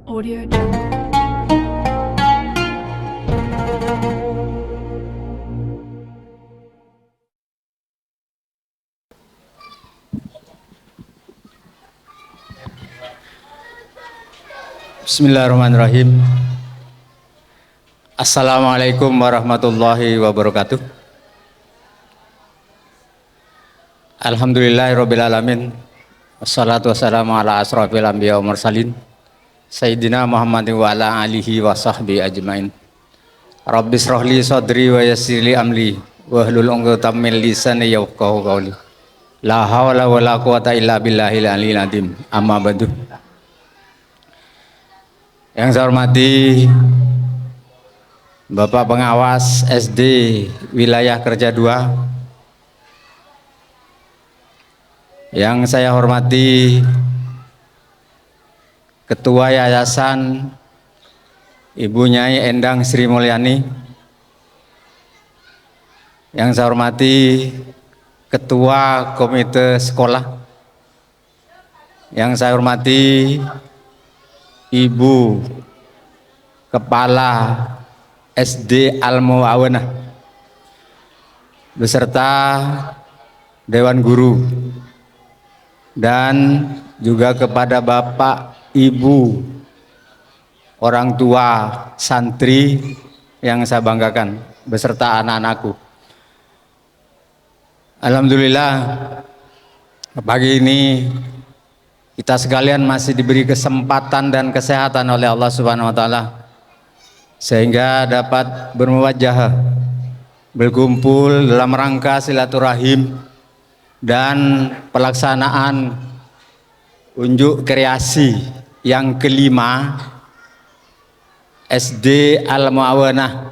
Audio Jungle. Bismillahirrahmanirrahim. Assalamualaikum warahmatullahi wabarakatuh. Alhamdulillahirabbil alamin. Wassalatu wassalamu ala asrofil anbiya wal mursalin Sayyidina Muhammadin wa ala alihi wa sahbihi ajmain. Rabbi shrahli sadri wa yassirli amri wahlul 'uqdatam min lisani yafqahu qawli. La haula wala quwata illa billahil aliyil azim. Amma ba'du. Yang saya hormati Bapak Pengawas SD Wilayah Kerja 2, yang saya hormati Ketua Yayasan Ibu Nyai Endang Sri Mulyani, yang saya hormati Ketua Komite Sekolah, yang saya hormati Ibu Kepala SD Al-Muawanah beserta Dewan Guru, dan juga kepada Bapak Ibu orang tua santri yang saya banggakan beserta anak-anakku. Alhamdulillah pagi ini kita sekalian masih diberi kesempatan dan kesehatan oleh Allah Subhanahu wa taala sehingga dapat bermuwajahah, berkumpul dalam rangka silaturahim dan pelaksanaan unjuk kreasi yang kelima SD Al-Muawanah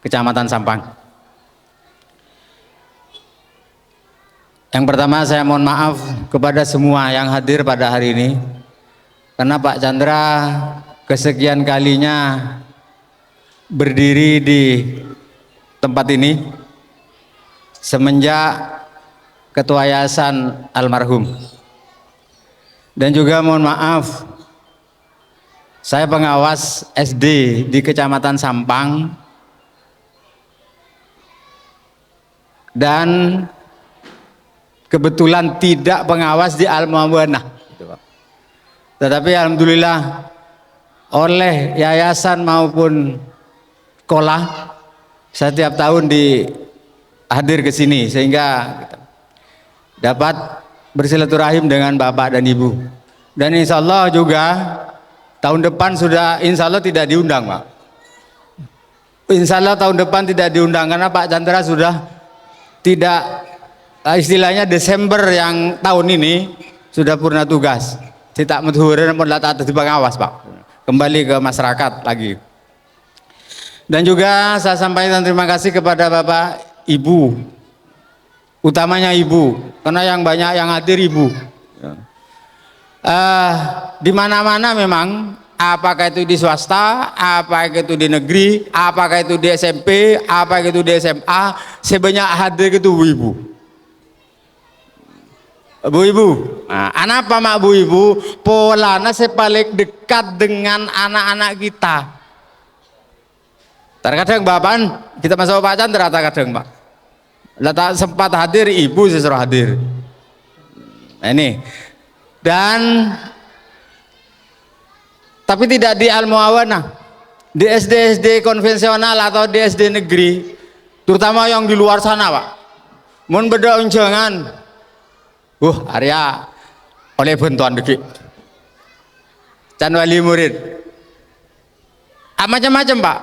Kecamatan Sampang. Yang pertama, saya mohon maaf kepada semua yang hadir pada hari ini karena Pak Chandra kesekian kalinya berdiri di tempat ini semenjak Ketua Yayasan almarhum. Dan juga mohon maaf, saya pengawas SD di Kecamatan Sampang dan kebetulan tidak pengawas di Al-Muawanah, tetapi alhamdulillah oleh yayasan maupun sekolah saya tiap tahun hadir ke sini sehingga dapat bersilaturahim dengan Bapak dan Ibu. Dan insya Allah juga tahun depan sudah insya Allah tidak diundang, Pak. Insya Allah tahun depan tidak diundang karena Pak Chandra sudah tidak, istilahnya Desember yang tahun ini sudah purna tugas. Tidak medhuren pun tak di pengawas, Pak. Kembali ke masyarakat lagi. Dan juga saya sampaikan terima kasih kepada Bapak Ibu, utamanya Ibu, karena yang banyak yang hadir Ibu. Di mana-mana memang, apakah itu di swasta, apakah itu di negeri, apakah itu di SMP, apakah itu di SMA, sebanyak hadir itu Ibu. Bu-ibu, nah, apa mak bu-ibu? Polanya paling dekat dengan anak-anak kita. Terkadang Bapak, kita masuk Pak Chandra, terkadang Pak. Tak sempat hadir, ibu sesuruh hadir. Nah, ini. Dan tapi tidak di Al-Muawanah, di SD-SD konvensional atau di SD negeri, terutama yang di luar sana, Pak. Mohon beda unjangan. Area oleh bantuan dikit can wali murid macam-macam, Pak.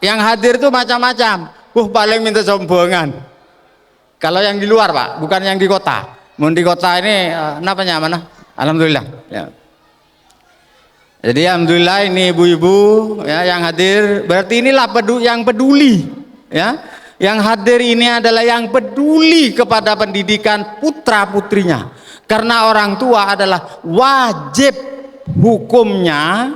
Yang hadir tuh macam-macam. Paling minta sombongan kalau yang di luar, Pak, bukan yang di kota. Di kota ini namanya mana? Alhamdulillah ya. Jadi alhamdulillah ini ibu-ibu ya yang hadir, berarti inilah yang peduli ya. Yang hadir ini adalah yang peduli kepada pendidikan putra putrinya, karena orang tua adalah wajib hukumnya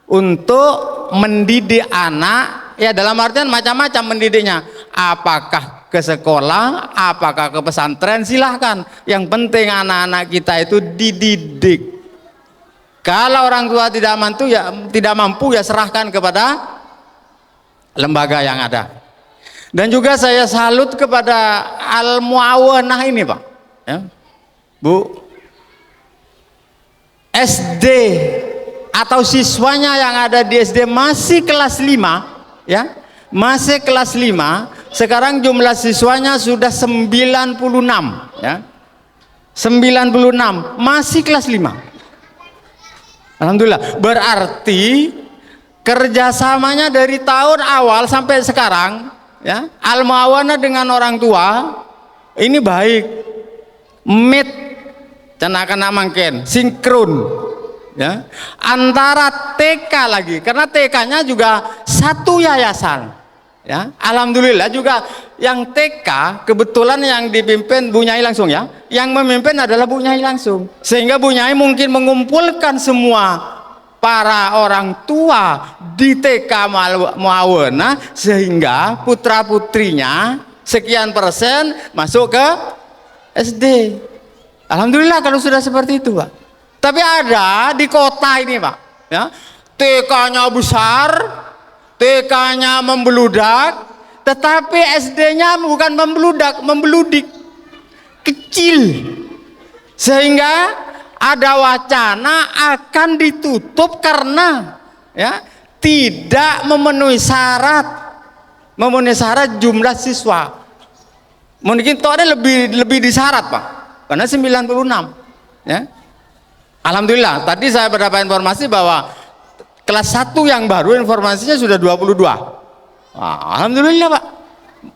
untuk mendidik anak ya, dalam artian macam-macam mendidiknya, apakah ke sekolah, apakah ke pesantren, silahkan, yang penting anak-anak kita itu dididik. Kalau orang tua tidak mampu ya serahkan kepada lembaga yang ada. Dan juga saya salut kepada Al-Muawanah ini Pak, ya. Bu, SD atau siswanya yang ada di SD masih kelas 5, ya, masih kelas 5. Sekarang jumlah siswanya sudah 96, ya, 96, masih kelas 5. Alhamdulillah, berarti kerjasamanya dari tahun awal sampai sekarang, ya, Al-Muawanah dengan orang tua ini baik, meet, canakan mangken, sinkron, ya, antara TK lagi, karena TK-nya juga satu yayasan, ya. Alhamdulillah juga yang TK kebetulan yang dipimpin Bu Nyai langsung, ya, yang memimpin adalah Bu Nyai langsung, sehingga Bu Nyai mungkin mengumpulkan semua para orang tua di TK Muawanah sehingga putra putrinya sekian persen masuk ke SD. Alhamdulillah kalau sudah seperti itu Pak. Tapi ada di kota ini Pak, ya, TK-nya besar, TK-nya membeludak, tetapi SD-nya bukan membeludak, membeludik, kecil, sehingga ada wacana akan ditutup karena, ya, tidak memenuhi syarat jumlah siswa. Mungkin totalnya lebih di syarat Pak, karena 96, ya. Alhamdulillah tadi saya mendapat informasi bahwa kelas 1 yang baru informasinya sudah 22. Wah, alhamdulillah Pak.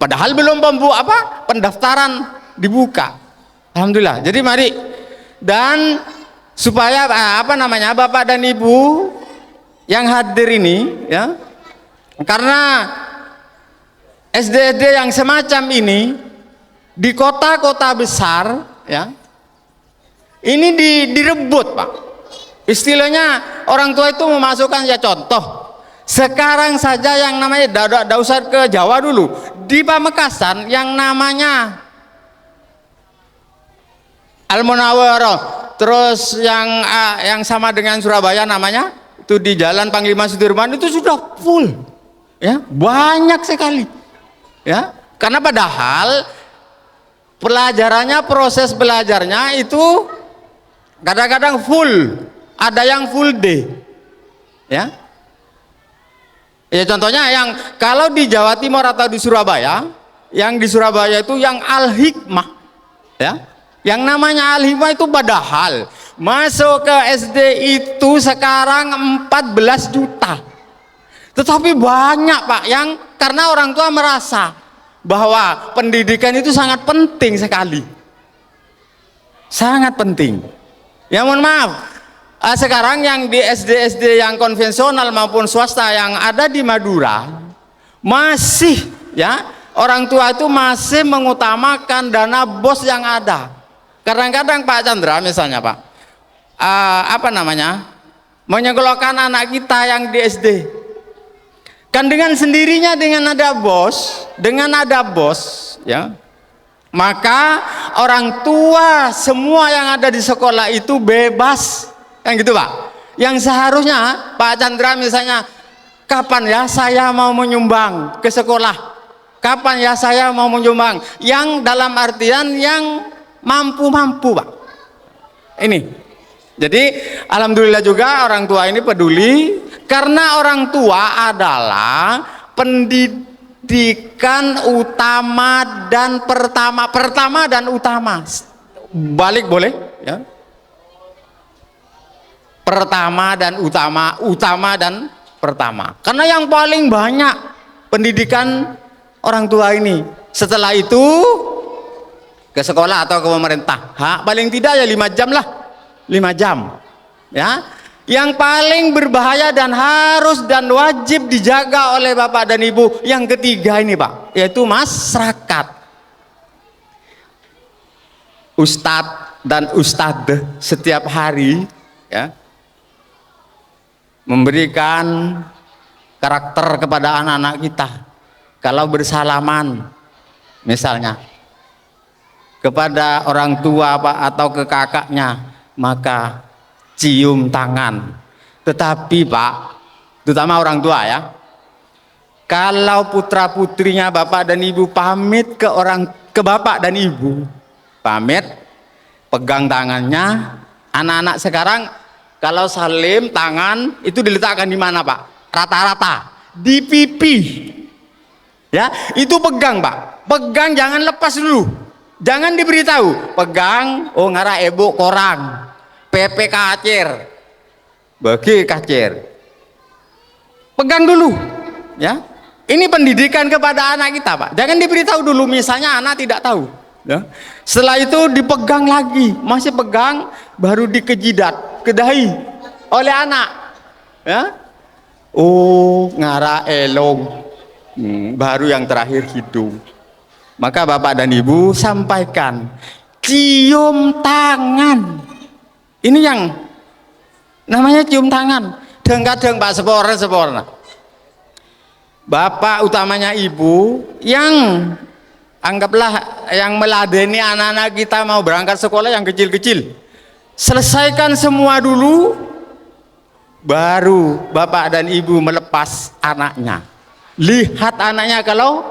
Padahal belum pendaftaran dibuka. Alhamdulillah. Jadi mari, dan supaya Bapak dan Ibu yang hadir ini, ya, karena SD-SD yang semacam ini di kota-kota besar, ya, ini direbut Pak. Istilahnya orang tua itu memasukkan, ya, contoh sekarang saja yang namanya tidak usah ke Jawa dulu, di Pamekasan yang namanya Al-Munawwarah, terus yang sama dengan Surabaya namanya itu di Jalan Panglima Sudirman itu sudah full, ya, banyak sekali, ya, karena padahal proses belajarnya itu kadang-kadang full, ada yang full day, ya. Ya contohnya yang kalau di Jawa Timur atau di Surabaya, yang di Surabaya itu yang Al-Hikmah, ya, yang namanya Al-Hikmah itu padahal masuk ke SD itu sekarang 14 juta, tetapi banyak Pak yang karena orang tua merasa bahwa pendidikan itu sangat penting sekali, sangat penting, ya. Mohon maaf, sekarang yang di SD-SD yang konvensional maupun swasta yang ada di Madura masih, ya, orang tua itu masih mengutamakan dana BOS yang ada. Kadang-kadang Pak Chandra misalnya Pak, menyekolahkan anak kita yang di SD, kan dengan sendirinya dengan ada BOS, ya, maka orang tua semua yang ada di sekolah itu bebas, kan gitu Pak. Yang seharusnya Pak Chandra misalnya, kapan ya saya mau menyumbang ke sekolah, kapan ya saya mau menyumbang, yang dalam artian yang mampu-mampu Pak. Ini jadi alhamdulillah juga orang tua ini peduli, karena orang tua adalah pendidikan utama dan pertama dan utama. Balik boleh, ya, pertama dan utama dan pertama, karena yang paling banyak pendidikan orang tua ini. Setelah itu ke sekolah atau ke pemerintah, paling tidak ya 5 jam lah, 5 jam, ya. Yang paling berbahaya dan harus dan wajib dijaga oleh Bapak dan Ibu yang ketiga ini Pak, yaitu masyarakat. Ustadz dan ustadzah setiap hari, ya, memberikan karakter kepada anak-anak kita. Kalau bersalaman misalnya kepada orang tua Pak atau ke kakaknya, maka cium tangan. Tetapi Pak, terutama orang tua ya, kalau putra putrinya bapak dan ibu pamit ke bapak dan ibu, pamit, pegang tangannya. Anak-anak sekarang kalau salim tangan itu diletakkan di mana Pak? Rata-rata di pipi. Ya, itu pegang Pak. Pegang, jangan lepas dulu. Jangan diberitahu. Pegang, oh ngara ibu korang. PP kacir. Bagi kacir. Pegang dulu, ya. Ini pendidikan kepada anak kita Pak. Jangan diberitahu dulu, misalnya anak tidak tahu. Ya. Setelah itu dipegang lagi, masih pegang, baru dikejidat, ke dahi oleh anak. Ya. Oh, ngara elong. Baru yang terakhir hidung. Maka bapak dan ibu sampaikan, cium tangan. Ini yang namanya cium tangan. Kadang-kadang Pak sepora. Bapak utamanya ibu yang anggaplah yang meladeni anak-anak kita mau berangkat sekolah yang kecil-kecil. Selesaikan semua dulu, baru bapak dan ibu melepas anaknya. Lihat anaknya kalau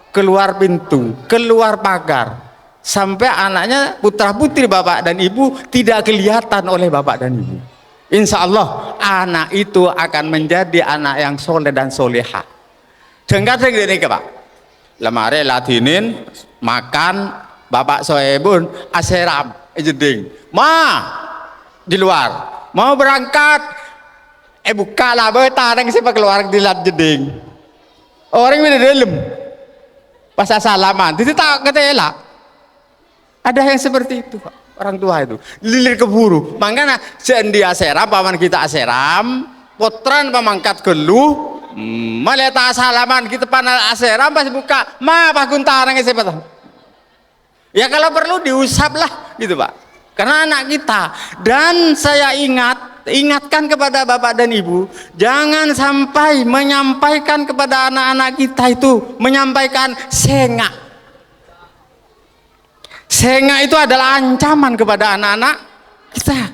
keluar pintu, keluar pagar, sampai anaknya putra putri bapak dan ibu tidak kelihatan oleh bapak dan ibu. Insya Allah anak itu akan menjadi anak yang soleh dan soleha. Kadang-kadang gini Pak, lemari latinin makan bapak soebun aseram jeding di luar mau berangkat buka lah betah yang siapa keluar di lat jeding. Orang yang di dalam pas salaman itu tak ketela. Ada yang seperti itu Pak, orang tua itu lilir keburu. Makanya sendi aseram paman kita aseram, potran pamangkat geluh, melihat salaman kita panal aseram pas buka pas guntarang siapa tahu. Ya kalau perlu diusap lah gitu Pak, karena anak kita. Dan saya ingatkan kepada bapak dan ibu, jangan sampai menyampaikan kepada anak-anak kita itu menyampaikan sengak. Sengak itu adalah ancaman kepada anak-anak kita.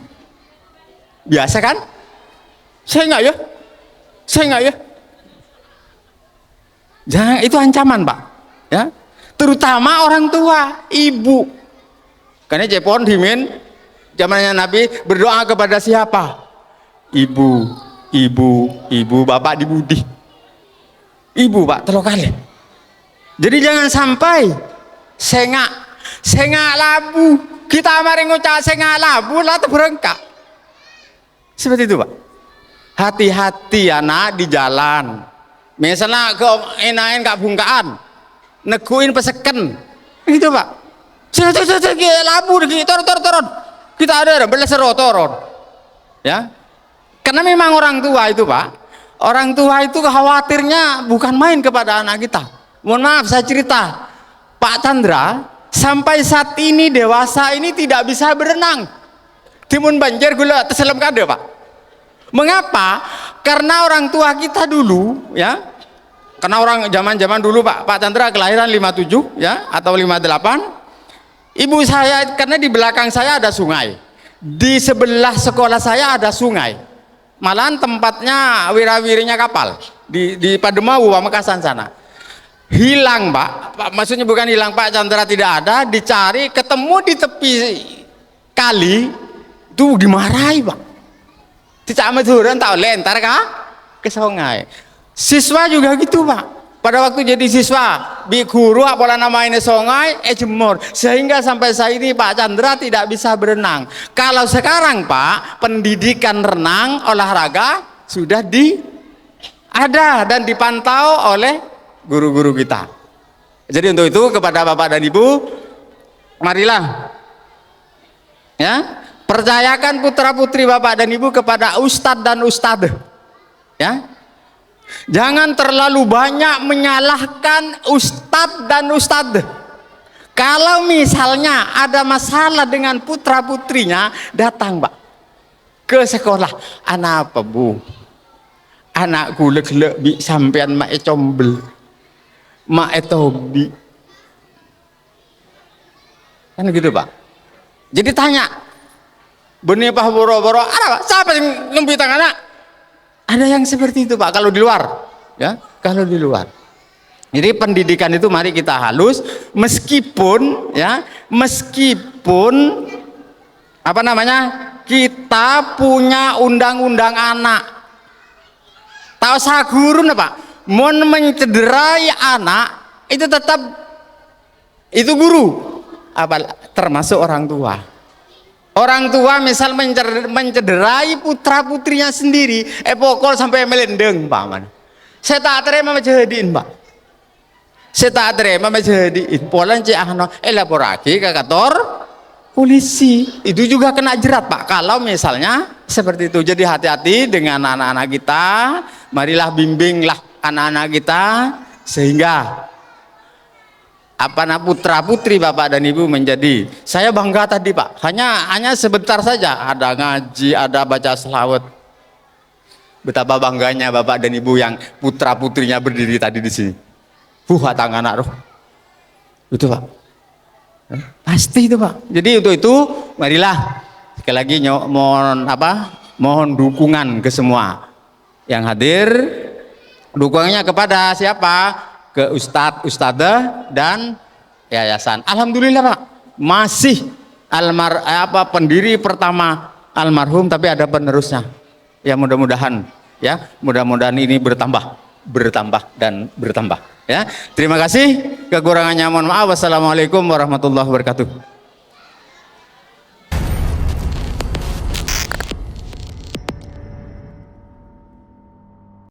Biasa kan? Sengak ya, sengak ya. Jangan, itu ancaman Pak. Ya, terutama orang tua, ibu. Karena Jepon dimin zamannya Nabi berdoa kepada siapa? Ibu, bapak dibudi. Ibu Pak, terlalu kali. Jadi jangan sampai sengak labu. Kita mari ngucap sengak labu lah berengkak. Seperti itu Pak. Hati-hati anak di jalan. Misalnya ke enain kak bungkaan, neguin peseken. Itu Pak. Labu turun. Kita ada belas turun. Ya. Karena memang orang tua itu Pak, orang tua itu khawatirnya bukan main kepada anak kita. Mohon maaf saya cerita, Pak Chandra sampai saat ini dewasa ini tidak bisa berenang. Timun banjir gula terselam kada Pak. Mengapa? Karena orang tua kita dulu ya, karena orang zaman dulu Pak Chandra kelahiran 57 ya atau 58. Ibu saya karena di belakang saya ada sungai, di sebelah sekolah saya ada sungai. Malahan tempatnya wirawirinya kapal di Pademau Pamekasan sana. Hilang Pak, maksudnya bukan hilang Pak Chandra tidak ada, dicari ketemu di tepi kali itu dimarahi Pak. Tidak amaduran tak lentar ke sungai. Siswa juga gitu Pak. Pada waktu jadi siswa, bi guru apalah namanya sungai, jemur. Sehingga sampai saat ini Pak Chandra tidak bisa berenang. Kalau sekarang Pak, pendidikan renang, olahraga sudah ada dan dipantau oleh guru-guru kita. Jadi untuk itu kepada Bapak dan Ibu, marilah ya, percayakan putra-putri Bapak dan Ibu kepada ustadz dan ustadzah. Ya. Jangan terlalu banyak menyalahkan ustadz dan ustadzah. Kalau misalnya ada masalah dengan putra putrinya, datang Pak ke sekolah. Anak apa Bu? Anakku lek-lek bi sampean mak combel, mak tobi. Kan gitu Pak. Jadi tanya, benih pah boro-boro, ada Pak, siapa yang ngumpi tangan? Ada yang seperti itu Pak, kalau di luar, ya, kalau di luar. Jadi pendidikan itu mari kita halus, meskipun apa namanya, kita punya undang-undang anak. Tahu sagurun Pak, mau mencederai anak itu tetap itu guru, termasuk orang tua. Orang tua misal mencederai putra putrinya sendiri, pokok sampai melendeng Pak man. Saya tak terima menjadiin Pak. Saya tak terima menjadiin. Polan ciahno, lapor lagi ke kantor polisi. Itu juga kena jerat Pak. Kalau misalnya seperti itu. Jadi hati-hati dengan anak-anak kita. Marilah bimbinglah anak-anak kita sehingga putra putri Bapak dan Ibu menjadi, saya bangga tadi Pak, hanya sebentar saja ada ngaji, ada baca selawat. Betapa bangganya Bapak dan Ibu yang putra putrinya berdiri tadi di sini. Tangan anak roh itu Pak, pasti itu Pak. Jadi untuk itu marilah sekali lagi mohon dukungan ke semua yang hadir, dukungannya kepada siapa? Ke ustadz, ustadzah dan yayasan. Alhamdulillah Pak, masih pendiri pertama almarhum, tapi ada penerusnya. Ya mudah-mudahan ini bertambah dan bertambah. Ya, terima kasih. Kekurangannya mohon maaf. Wassalamualaikum warahmatullahi wabarakatuh.